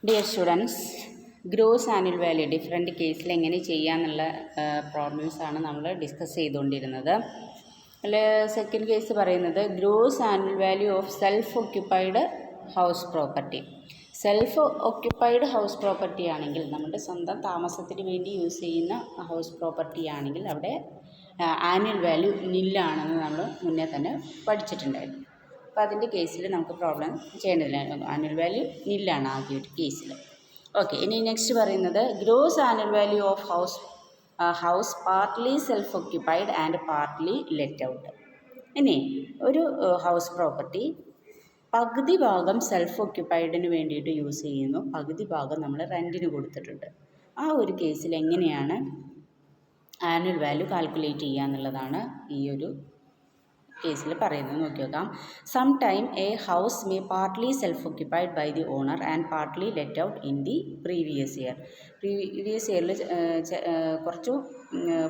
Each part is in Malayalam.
Dear students, gross annual value different കേസിൽ എങ്ങനെ ചെയ്യാമെന്നുള്ള പ്രോബ്ലംസാണ് നമ്മൾ ഡിസ്കസ് ചെയ്തുകൊണ്ടിരുന്നത്. അതിൽ സെക്കൻഡ് കേസ് പറയുന്നത് gross annual value of self occupied house property. Self occupied house property ആണെങ്കിൽ, നമ്മുടെ സ്വന്തം താമസത്തിന് വേണ്ടി യൂസ് ചെയ്യുന്ന ഹൗസ് പ്രോപ്പർട്ടി ആണെങ്കിൽ അവിടെ ആനുവൽ വാല്യൂ നില്ലാണെന്ന് നമ്മൾ മുന്നേ തന്നെ പഠിച്ചിട്ടുണ്ടായിരുന്നു. അപ്പോൾ അതിൻ്റെ കേസിൽ നമുക്ക് പ്രോബ്ലം ചെയ്യേണ്ടതില്ല. ആനുവൽ വാല്യൂ നില്ലാണ് ആ ഒരു കേസിൽ. ഓക്കെ, ഇനി നെക്സ്റ്റ് പറയുന്നത് gross annual value of house partly self occupied and partly let out. ഇനി ഒരു ഹൗസ് പ്രോപ്പർട്ടി പകുതി ഭാഗം സെൽഫ് ഒക്യുപ്പൈഡിന് വേണ്ടിയിട്ട് യൂസ് ചെയ്യുന്നു, പകുതി ഭാഗം നമ്മൾ റെൻറ്റിന് കൊടുത്തിട്ടുണ്ട്. ആ ഒരു കേസിൽ എങ്ങനെയാണ് ആനുവൽ വാല്യൂ കാൽക്കുലേറ്റ് ചെയ്യുക എന്നുള്ളതാണ് ഈ ഒരു കേസിൽ പറയുന്നത്. നോക്കി നോക്കാം. Some time a house may partly self occupied by the owner and partly let out in the previous year. Previous ഇയറിൽ കുറച്ചു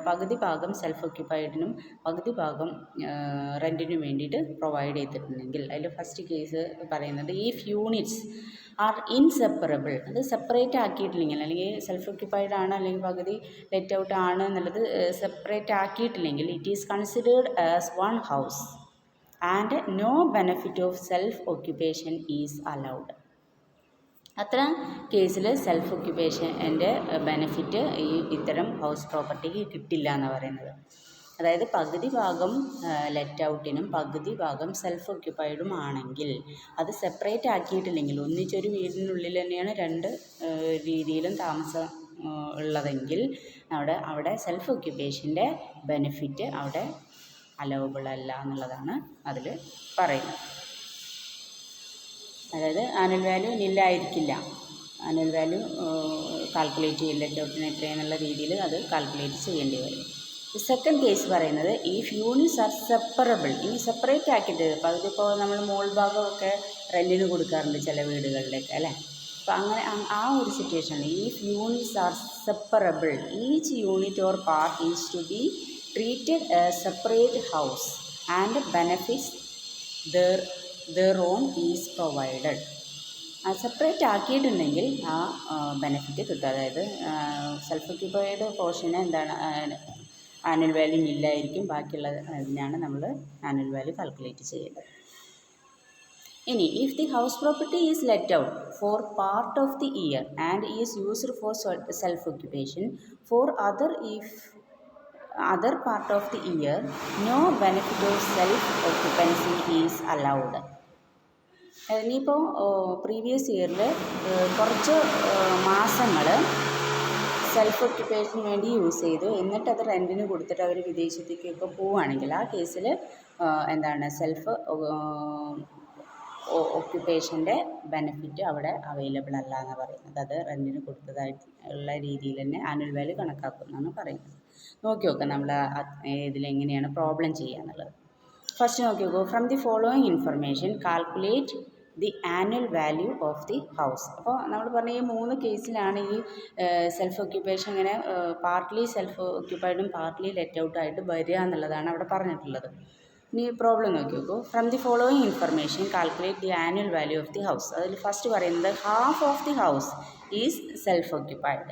പകുതി ഭാഗം സെൽഫ് ഒക്യുപ്പൈഡിനും പകുതി ഭാഗം റെൻറ്റിനും വേണ്ടിയിട്ട് പ്രൊവൈഡ് ചെയ്തിട്ടുണ്ടെങ്കിൽ, അതിൽ ഫസ്റ്റ് കേസ് പറയുന്നത് ഇഫ് യൂണിറ്റ്സ് ആർ ഇൻസെപ്പറബിൾ, അത് സെപ്പറേറ്റ് ആക്കിയിട്ടില്ലെങ്കിൽ, അല്ലെങ്കിൽ സെൽഫ് ഒക്യുപ്പൈഡ് ആണ് അല്ലെങ്കിൽ പകുതി ലെറ്റ് ഔട്ട് ആണ് എന്നുള്ളത് സെപ്പറേറ്റ് ആക്കിയിട്ടില്ലെങ്കിൽ, it is considered as one house and no benefit of self occupation is allowed. അത്ര കേസിൽ സെൽഫ് ഒക്യുപ്പേഷൻ്റെ ബെനഫിറ്റ് ഈ ഇത്തരം ഹൗസ് പ്രോപ്പർട്ടിക്ക് കിട്ടില്ല എന്ന് പറയുന്നത്. അതായത് പകുതി ഭാഗം ലെറ്റ് ഔട്ടിനും പകുതി ഭാഗം സെൽഫ് ഒക്യുപ്പൈഡും ആണെങ്കിൽ, അത് സെപ്പറേറ്റ് ആക്കിയിട്ടില്ലെങ്കിൽ, ഒന്നിച്ചൊരു വീടിനുള്ളിൽ തന്നെയാണ് രണ്ട് രീതിയിലും താമസം ഉള്ളതെങ്കിൽ അവിടെ സെൽഫ് ഒക്യുപ്പേഷൻ്റെ ബെനിഫിറ്റ് അവിടെ അലൗബിൾ അല്ല എന്നുള്ളതാണ് അതിൽ പറയുന്നത്. അതായത് ആനുവൽ വാല്യൂ നില്ലായിരിക്കില്ല, ആനുവൽ വാല്യൂ കാൽക്കുലേറ്റ് ചെയ്യില്ല, ലെറ്റ് ഔട്ടിന് എത്രയെന്നുള്ള രീതിയിൽ അത് കാൽക്കുലേറ്റ് ചെയ്യേണ്ടി വരും. സെക്കൻഡ് കേസ് പറയുന്നത് ഇഫ് യൂണിറ്റ്സ് ആർ സെപ്പറബിൾ. ഇനി സെപ്പറേറ്റ് ആക്കിയിട്ട് അതിപ്പോൾ നമ്മൾ മോൾ ഭാഗമൊക്കെ റെൻറ്റിന് കൊടുക്കാറുണ്ട് ചില വീടുകളിലേക്ക്, അല്ലേ? അപ്പോൾ അങ്ങനെ ആ ഒരു സിറ്റുവേഷനിൽ if units are separable, each unit or part is to be treated as separate house and benefits their own is provided. Separate ആക്കിയിട്ടുണ്ടെങ്കിൽ ആ ബെനഫിറ്റ് കിട്ടും. അതായത് സെൽഫ് ഒക്യുപ്പൈഡ് പോർഷന് എന്താണ് ആനുവൽ വാല്യൂ നില്ലായിരിക്കും, ബാക്കിയുള്ള ഇതിനാണ് നമ്മൾ ആനുവൽ വാല്യൂ കാൽക്കുലേറ്റ് ചെയ്യേണ്ടത്. ഇനി if the house property is let out for part of the year and is used for self occupation for other part of the year, no benefit of self-occupancy is allowed. ഇനിയിപ്പോൾ പ്രീവിയസ് ഇയറിൽ കുറച്ച് മാസങ്ങൾ സെൽഫ് ഒക്യുപ്പേഷന് വേണ്ടി യൂസ് ചെയ്തു, എന്നിട്ട് അത് റെൻറ്റിന് കൊടുത്തിട്ട് അവർ വിദേശത്തേക്കൊക്കെ പോവുകയാണെങ്കിൽ ആ കേസിൽ എന്താണ് സെൽഫ് ഒക്യുപ്പേഷൻ്റെ ബെനിഫിറ്റ് അവിടെ അവൈലബിൾ അല്ല എന്ന് പറയുന്നത്. അത് റെൻറ്റിന് കൊടുത്തതായിട്ടുള്ള രീതിയിൽ തന്നെ ആനുവൽ വാല്യൂ കണക്കാക്കുമെന്നാണ് പറയുന്നത്. നോക്കി നോക്കാം നമ്മൾ ഇതിലെങ്ങനെയാണ് പ്രോബ്ലം ചെയ്യുക എന്നുള്ളത്. ഫസ്റ്റ് നോക്കി നോക്കൂ. From the following information calculate the annual value of the house. അപ്പോൾ നമ്മൾ പറഞ്ഞ ഈ മൂന്ന് കേസിലാണ് ഈ സെൽഫ് ഒക്യുപ്പേഷൻ ഇങ്ങനെ പാർട്ട്ലി സെൽഫ് ഒക്യുപ്പൈഡും പാർട്ട്ലി ലെറ്റ് ഔട്ടായിട്ട് വരിക എന്നുള്ളതാണ് അവിടെ പറഞ്ഞിട്ടുള്ളത്. ഇനി പ്രോബ്ലം നോക്കി നോക്കൂ. From the following information calculate the annual value of the house. അതിൽ ഫസ്റ്റ് പറയുന്നത് half of the house is self occupied,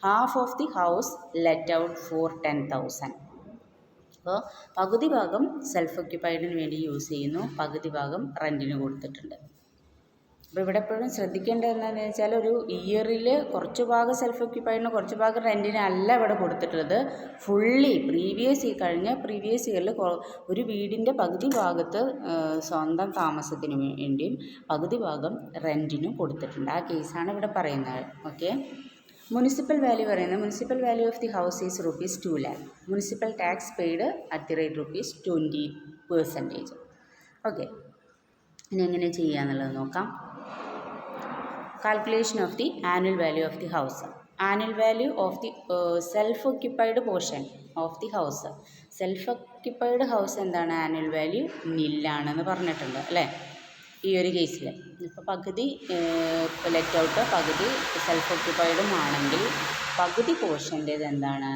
half of the house let out four 10,000. അപ്പോൾ പകുതി ഭാഗം സെൽഫ് ഒക്യുപ്പൈഡിന് വേണ്ടി യൂസ് ചെയ്യുന്നു, പകുതി ഭാഗം റെൻറ്റിന് കൊടുത്തിട്ടുണ്ട്. അപ്പോൾ ഇവിടെ എപ്പോഴും ശ്രദ്ധിക്കേണ്ടത് എന്താണെന്ന് വെച്ചാൽ ഒരു ഇയറിൽ കുറച്ച് ഭാഗം സെൽഫ് ഒക്യുപ്പൈഡിന് കുറച്ച് ഭാഗം റെൻറ്റിന് അല്ല ഇവിടെ കൊടുത്തിട്ടുള്ളത്. ഫുള്ളി കഴിഞ്ഞ പ്രീവിയസ് ഇയറിൽ ഒരു വീടിൻ്റെ പകുതി ഭാഗത്ത് സ്വന്തം താമസത്തിന് വേണ്ടിയും പകുതി ഭാഗം റെൻറ്റിനും കൊടുത്തിട്ടുണ്ട്. ആ കേസാണ് ഇവിടെ പറയുന്നത്. ഓക്കെ, മുനിസിപ്പൽ വാല്യൂ പറയുന്നത് municipal value of the house is ₹2 lakh. Municipal tax paid at the rate ₹20%. Okay, ഇനി എങ്ങനെ ചെയ്യുക എന്നുള്ളത് നോക്കാം. Calculation of the annual value of the house. Annual value of the self occupied portion of the house. Self occupied house എന്താണ്? ആനുവൽ വാല്യൂ നില്ലാണെന്ന് പറഞ്ഞിട്ടുണ്ട്, അല്ലേ? ഈ ഒരു കേസിൽ ഇപ്പോൾ പകുതി ലെറ്റ് ഔട്ട് പകുതി സെൽഫ് ഒക്യുപ്പൈഡും ആണെങ്കിൽ പകുതി പോർഷൻ്റേത് എന്താണ്?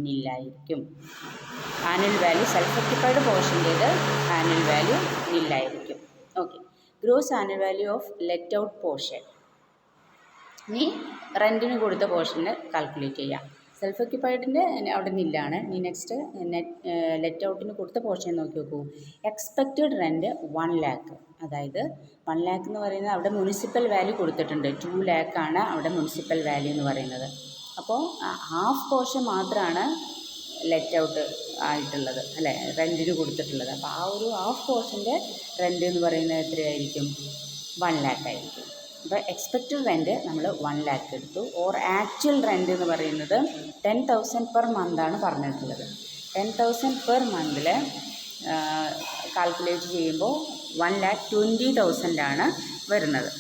നില്ലായിരിക്കും. ആനുവൽ വാല്യൂ സെൽഫ് ഒക്യുപ്പൈഡ് പോർഷൻ്റേത് ആനുവൽ വാല്യൂ നില്ലായിരിക്കും. Okay, gross annual value of let out portion. ഇനി റെൻറ്റിന് കൊടുത്ത പോർഷന് കാൽക്കുലേറ്റ് ചെയ്യാം. സെൽഫ് ഒക്യുപ്പൈഡിൻ്റെ അവിടെ നില്ലാണ്. ഇനി നെക്സ്റ്റ് ലെറ്റ് ഔട്ടിന് കൊടുത്ത പോർഷൻ നോക്കി നോക്കൂ. Expected rent 1 lakh. അതായത് 1 lakh എന്ന് പറയുന്നത് അവിടെ മുനിസിപ്പൽ വാല്യൂ കൊടുത്തിട്ടുണ്ട്. 2 lakh ആണ് അവിടെ മുനിസിപ്പൽ വാല്യൂ എന്ന് പറയുന്നത്. അപ്പോൾ ഹാഫ് പോർഷൻ മാത്രമാണ് ലെറ്റ് ഔട്ട് ആയിട്ടുള്ളത് അല്ലേ, റെൻറ്റിന് കൊടുത്തിട്ടുള്ളത്. അപ്പോൾ ആ ഒരു ഹാഫ് പോർഷൻ്റെ റെൻറ്റ് എന്ന് പറയുന്നത് എത്രയായിരിക്കും? 1 lakh ആയിരിക്കും. അപ്പോൾ എക്സ്പെക്റ്റഡ് റെൻറ്റ് നമ്മൾ 1 lakh എടുത്തു. ഓർ ആക്ച്വൽ റെൻറ്റ് എന്ന് പറയുന്നത് 10,000 പെർ മന്താണ് പറഞ്ഞിട്ടുള്ളത്. 10,000 പെർ മന്തിൽ കാൽക്കുലേറ്റ് ചെയ്യുമ്പോൾ 1,20,000 വരുന്നത്.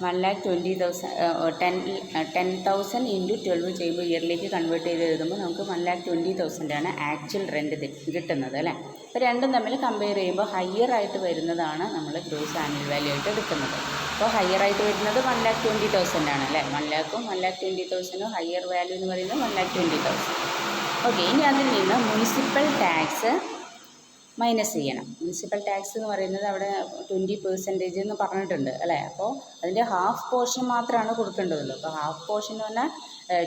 1,20,000 10,000 ഇൻറ്റു 12 ചെയ്യുമ്പോൾ ഇയറിലേക്ക് കൺവേർട്ട് ചെയ്ത് എഴുതുമ്പോൾ നമുക്ക് 1,20,000 ആക്ച്വൽ റെൻറ്റ് കിട്ടുന്നത് അല്ലേ. അപ്പോൾ രണ്ടും തമ്മിൽ കമ്പയർ ചെയ്യുമ്പോൾ ഹയർ ആയിട്ട് വരുന്നതാണ് നമ്മൾ ഗ്രോസ് ആനുവൽ വാല്യൂ ആയിട്ട് എടുക്കുന്നത്. അപ്പോൾ ഹയർ ആയിട്ട് വരുന്നത് 1,20,000 ആണ് അല്ലേ. 1 lakhും 1,20,000 ഹയർ വാല്യൂ എന്ന് പറയുന്നത് 1,20,000. ഓക്കെ, ഇനി അതിൽ നിന്ന് മുനിസിപ്പൽ ടാക്സ് മൈനസ് ചെയ്യണം. മുനിസിപ്പൽ ടാക്സ് എന്ന് പറയുന്നത് അവിടെ 20% എന്ന് പറഞ്ഞിട്ടുണ്ട് അല്ലേ. അപ്പോൾ അതിൻ്റെ ഹാഫ് പോർഷൻ മാത്രമാണ് കൊടുക്കേണ്ടതുള്ളൂ. അപ്പോൾ ഹാഫ് പോർഷൻ എന്ന് പറഞ്ഞാൽ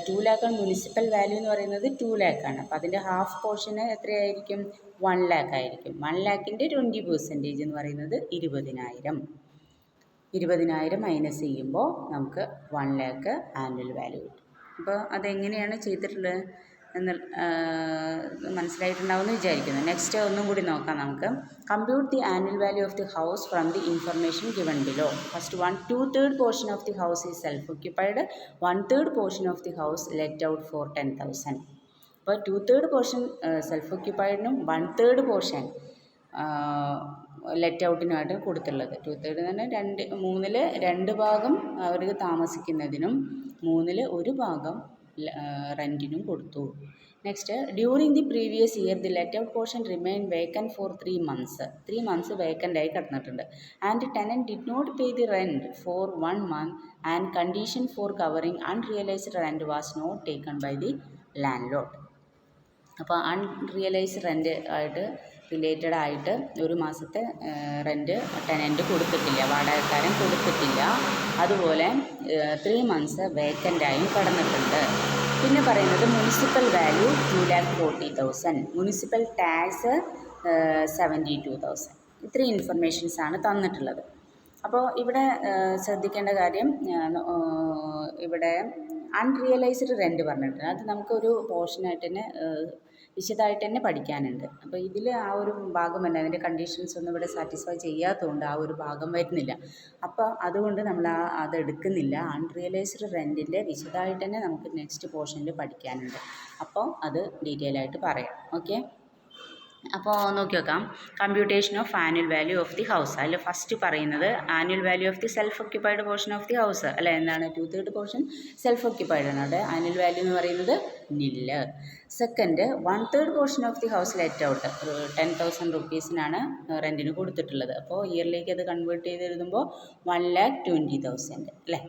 2 lakh മുനിസിപ്പൽ വാല്യൂ എന്ന് പറയുന്നത് 2 lakh ആണ്. അപ്പോൾ അതിൻ്റെ ഹാഫ് പോർഷന് എത്രയായിരിക്കും? 1 lakh ആയിരിക്കും. 1 lakhൻ്റെ 20% എന്ന് പറയുന്നത് 20,000. 20,000 മൈനസ് ചെയ്യുമ്പോൾ നമുക്ക് 1 lakh ആനുവൽ വാല്യൂ കിട്ടും. അപ്പോൾ അതെങ്ങനെയാണ് ചെയ്തിട്ടുള്ളത് എന്ന് മനസ്സിലായിട്ടുണ്ടാവുമെന്ന് വിചാരിക്കുന്നു. നെക്സ്റ്റ് ഒന്നും കൂടി നോക്കാം നമുക്ക്. Compute the annual value of the house from the information given below. First 2/3 portion of the house is self occupied. 1/3 portion of the house let out four 10,000. അപ്പോൾ 2/3 പോർഷൻ സെൽഫ് ഒക്യുപ്പൈഡിനും 1/3 പോർഷൻ ലെറ്റ് ഔട്ടിനുമായിട്ട് കൊടുത്തുള്ളത്. 2/3 എന്ന് പറഞ്ഞാൽ 3-ൽ 2 ഭാഗം അവർക്ക് താമസിക്കുന്നതിനും 3-ൽ 1 ഭാഗം റെൻറ്റിനും കൊടുത്തു. Next, during the previous year the let out portion remain vacant for 3 months. 3 months vacant ആയി കിടന്നിട്ടുണ്ട്. And tenant did not pay the rent for 1 month and condition for covering unrealised rent was not taken by the landlord. അപ്പോൾ അൺറിയലൈസ്ഡ് റെൻറ്റ് ആയിട്ട് റിലേറ്റഡ് ആയിട്ട് 1 മാസത്തെ റെൻറ്റ് ടെനൻറ്റ് കൊടുത്തിട്ടില്ല, വാടകക്കാരൻ കൊടുത്തിട്ടില്ല. അതുപോലെ 3 months വേക്കൻ്റായും കിടന്നിട്ടുണ്ട്. പിന്നെ പറയുന്നത് മുനിസിപ്പൽ വാല്യൂ 2,40,000, മുനിസിപ്പൽ ടാക്സ് 72,000. ഇത്രയും ഇൻഫർമേഷൻസാണ് തന്നിട്ടുള്ളത്. അപ്പോൾ ഇവിടെ ശ്രദ്ധിക്കേണ്ട കാര്യം, ഇവിടെ അൺറിയലൈസ്ഡ് റെൻറ്റ് പറഞ്ഞിട്ടുണ്ട്. അത് നമുക്കൊരു പോർഷനായിട്ട് തന്നെ വിശദമായിട്ട് തന്നെ പഠിക്കാനുണ്ട്. അപ്പോൾ ഇതിൽ ആ ഒരു ഭാഗം തന്നെ അതിൻ്റെ കണ്ടീഷൻസ് ഒന്നും ഇവിടെ സാറ്റിസ്ഫൈ ചെയ്യാത്തതുകൊണ്ട് ആ ഒരു ഭാഗം വരുന്നില്ല. അപ്പോൾ അതുകൊണ്ട് നമ്മൾ അത് എടുക്കുന്നില്ല. അൺറിയലൈസ്ഡ് റെൻറ്റിൻ്റെ വിശദമായിട്ട് തന്നെ നമുക്ക് നെക്സ്റ്റ് പോർഷനിൽ പഠിക്കാനുണ്ട്. അപ്പോൾ അത് ഡീറ്റെയിൽ ആയിട്ട് പറയാം. ഓക്കെ, അപ്പോൾ നോക്കി നോക്കാം. Computation of annual value of the house. അതിൽ ഫസ്റ്റ് പറയുന്നത് annual value of the self occupied portion of the house അല്ലേ. എന്താണ്? 2/3 പോർഷൻ സെൽഫ് ഒക്യുപ്പൈഡ് ആണ്. അവിടെ ആനുവൽ വാല്യൂ എന്ന് പറയുന്നത് നില്ല്. Second, 1/3 portion of the house let out 10,000 rupeesനാണ് റെൻറ്റിന് കൊടുത്തിട്ടുള്ളത്. അപ്പോൾ ഇയറിലേക്ക് അത് കൺവേർട്ട് ചെയ്ത് എഴുതുമ്പോൾ 1,20,000 അല്ലേ.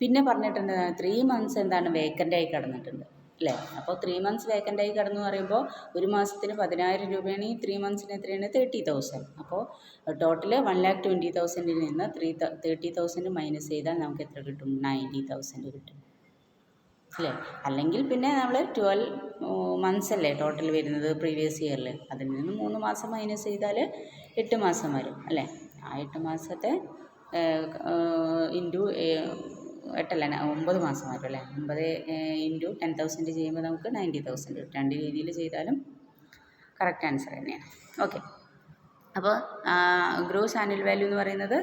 പിന്നെ പറഞ്ഞിട്ടുണ്ട് 3 months എന്താണ് വേക്കൻ്റായി കിടന്നിട്ടുണ്ട് അല്ലേ. അപ്പോൾ 3 months വേക്കൻ്റായി കിടന്നു പറയുമ്പോൾ 1 മാസത്തിന് 10,000 രൂപയാണ്. 3 monthsന് എത്രയാണ്? 30,000. അപ്പോൾ ടോട്ടൽ 1,20,000-ൽ നിന്ന് 30,000 മൈനസ് ചെയ്താൽ നമുക്ക് എത്ര കിട്ടും? 90,000 കിട്ടും അല്ലേ. അല്ലെങ്കിൽ പിന്നെ നമ്മൾ 12 months അല്ലേ ടോട്ടൽ വരുന്നത് പ്രീവിയസ് ഇയറിൽ. അതിൽ നിന്ന് 3 മാസം മൈനസ് ചെയ്താൽ 8 മാസം വരും അല്ലേ. ആ 8 മാസത്തെ ഇൻറ്റു 9 മാസം വരും അല്ലേ. 9 ഇൻറ്റു 10,000 ചെയ്യുമ്പോൾ നമുക്ക് 90,000 കിട്ടും. 2 രീതിയിൽ ചെയ്താലും കറക്റ്റ് ആൻസർ തന്നെയാണ്. ഓക്കെ, അപ്പോൾ ഗ്രോസ് ആനുവൽ വാല്യൂ എന്ന് പറയുന്നത്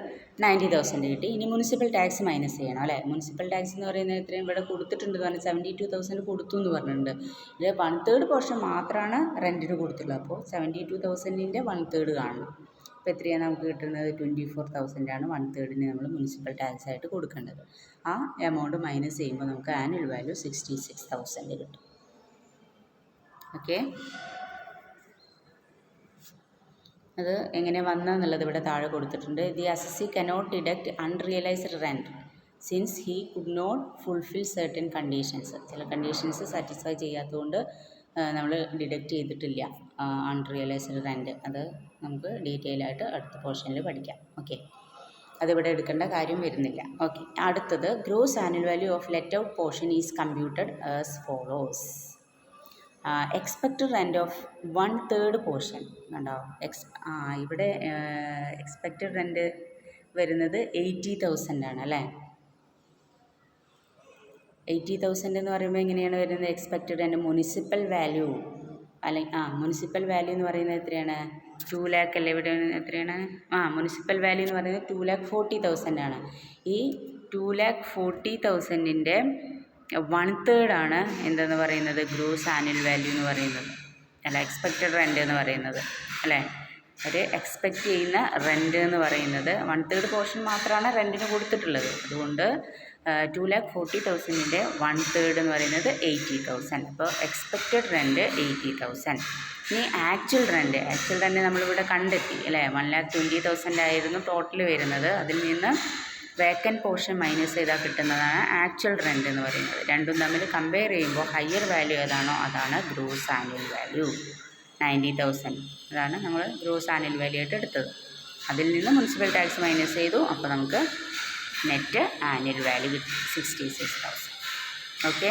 90,000 കിട്ടി. ഇനി മുനിസിപ്പൽ ടാക്സ് മൈനസ് ചെയ്യണം അല്ലേ. മുനിസിപ്പൽ ടാക്സ് എന്ന് പറയുന്നത് എത്രയും ഇവിടെ കൊടുത്തിട്ടുണ്ട് എന്ന് പറഞ്ഞാൽ 72,000 കൊടുത്തു എന്ന് പറഞ്ഞിട്ടുണ്ട്. ഇത് 1/3 പോർഷൻ മാത്രമാണ് റെൻറ്റിന് കൊടുത്തുള്ളൂ. അപ്പോൾ 72,000-ൻ്റെ 1/3 കാണണം. അപ്പോൾ എത്രയാണ് നമുക്ക് കിട്ടുന്നത്? 24,000 ആണ് 1/3 നമ്മൾ മുനിസിപ്പൽ ടാക്സ് ആയിട്ട് കൊടുക്കേണ്ടത്. ആ എമൗണ്ട് മൈനസ് ചെയ്യുമ്പോൾ നമുക്ക് ആനുവൽ വാല്യൂ 66,000 കിട്ടും. ഓക്കെ, അത് എങ്ങനെ വന്നെന്നുള്ളത് ഇവിടെ താഴെ കൊടുത്തിട്ടുണ്ട്. The assessee cannot deduct unrealised rent since he could not fulfil certain conditions. ചില കണ്ടീഷൻസ് സാറ്റിസ്ഫൈ ചെയ്യാത്തതുകൊണ്ട് നമ്മൾ ഡിഡക്റ്റ് ചെയ്തിട്ടില്ല അൺറിയലൈസ്ഡ് റെൻറ്റ്. അത് നമുക്ക് ഡീറ്റെയിൽ ആയിട്ട് അടുത്ത പോർഷനിൽ പഠിക്കാം. ഓക്കെ, അതിവിടെ എടുക്കേണ്ട കാര്യം വരുന്നില്ല. ഓക്കെ, അടുത്തത് gross annual value of let out portion is computed as follows. Expected rent of 1/3 portion കണ്ടോ. ഇവിടെ എക്സ്പെക്റ്റഡ് റെൻ്റ് വരുന്നത് 80,000 ആണ് അല്ലേ. 80,000 എന്ന് പറയുമ്പോൾ എങ്ങനെയാണ് വരുന്നത്? Expected rent municipal value municipal value എന്ന് പറയുന്നത് എത്രയാണ്? 2 lakh അല്ലേ. ഇവിടെ എത്രയാണ്? മുനിസിപ്പൽ വാല്യൂ എന്ന് പറയുന്നത് 2,40,000 ആണ്. ഈ 2,40,000-ൻ്റെ 1/3 ആണ് എന്തെന്ന് പറയുന്നത്? ഗ്രോസ് ആനുവൽ വാല്യൂ എന്ന് പറയുന്നത്, അല്ല എക്സ്പെക്റ്റഡ് റെൻ്റ് എന്ന് പറയുന്നത് അല്ലേ. ഒരു എക്സ്പെക്റ്റ് ചെയ്യുന്ന റെൻ്റ് എന്ന് പറയുന്നത് 1/3 പോർഷൻ മാത്രമാണ് റെൻറ്റിന് കൊടുത്തിട്ടുള്ളത്. അതുകൊണ്ട് 2,40,000-ൻ്റെ 1/3 എന്ന് പറയുന്നത് 80,000. അപ്പോൾ എക്സ്പെക്റ്റഡ് റെൻ്റ് 80,000. ഇനി ആക്ച്വൽ റെൻ്റ് നമ്മളിവിടെ കണ്ടെത്തി അല്ലേ. 1,20,000 ആയിരുന്നു ടോട്ടൽ വരുന്നത്. അതിൽ നിന്ന് വേക്കൻറ്റ് പോർഷൻ മൈനസ് ചെയ്താൽ കിട്ടുന്നതാണ് ആക്ച്വൽ റെൻ്റ് എന്ന് പറയുന്നത്. രണ്ടും തമ്മിൽ കമ്പയർ ചെയ്യുമ്പോൾ ഹയർ വാല്യൂ ഏതാണോ അതാണ് ഗ്രോസ് ആനുവൽ വാല്യൂ. 90,000 അതാണ് നമ്മൾ ഗ്രോസ് ആനുവൽ വാല്യൂ ആയിട്ട് എടുത്തത്. അതിൽ നിന്ന് മുനിസിപ്പൽ ടാക്സ് മൈനസ് ചെയ്തു. അപ്പോൾ നമുക്ക് നെറ്റ് ആനുവൽ വാല്യൂ കിട്ടി 66,000. ഓക്കെ.